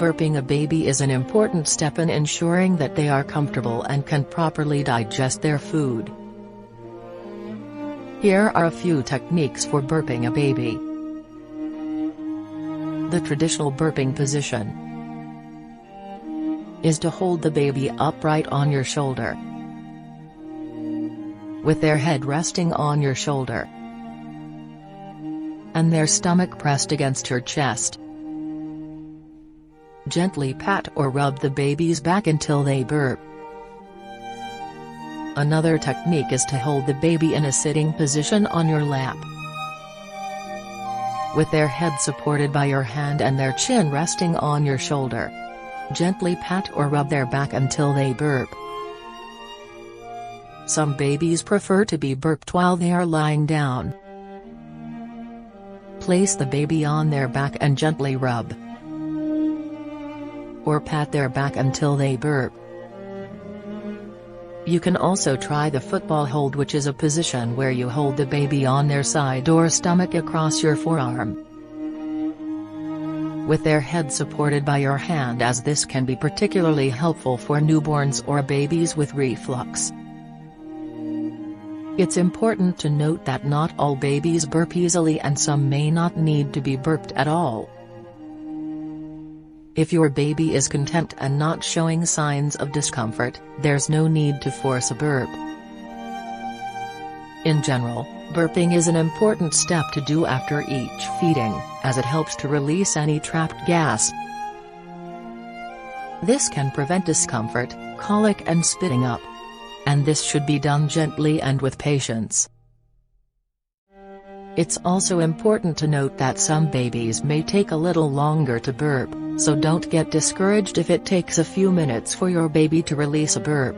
Burping a baby is an important step in ensuring that they are comfortable and can properly digest their food. Here are a few techniques for burping a baby. The traditional burping position is to hold the baby upright on your shoulder, with their head resting on your shoulder and their stomach pressed against your chest. Gently pat or rub the baby's back until they burp. Another technique is to hold the baby in a sitting position on your lap, with their head supported by your hand and their chin resting on your shoulder. Gently pat or rub their back until they burp. Some babies prefer to be burped while they are lying down. Place the baby on their back and gently rub or pat their back until they burp. You can also try the football hold, which is a position where you hold the baby on their side or stomach across your forearm, with their head supported by your hand, as this can be particularly helpful for newborns or babies with reflux. It's important to note that not all babies burp easily and some may not need to be burped at all. If your baby is content and not showing signs of discomfort, there's no need to force a burp. In general, burping is an important step to do after each feeding, as it helps to release any trapped gas. This can prevent discomfort, colic and spitting up. And this should be done gently and with patience. It's also important to note that some babies may take a little longer to burp, so don't get discouraged if it takes a few minutes for your baby to release a burp.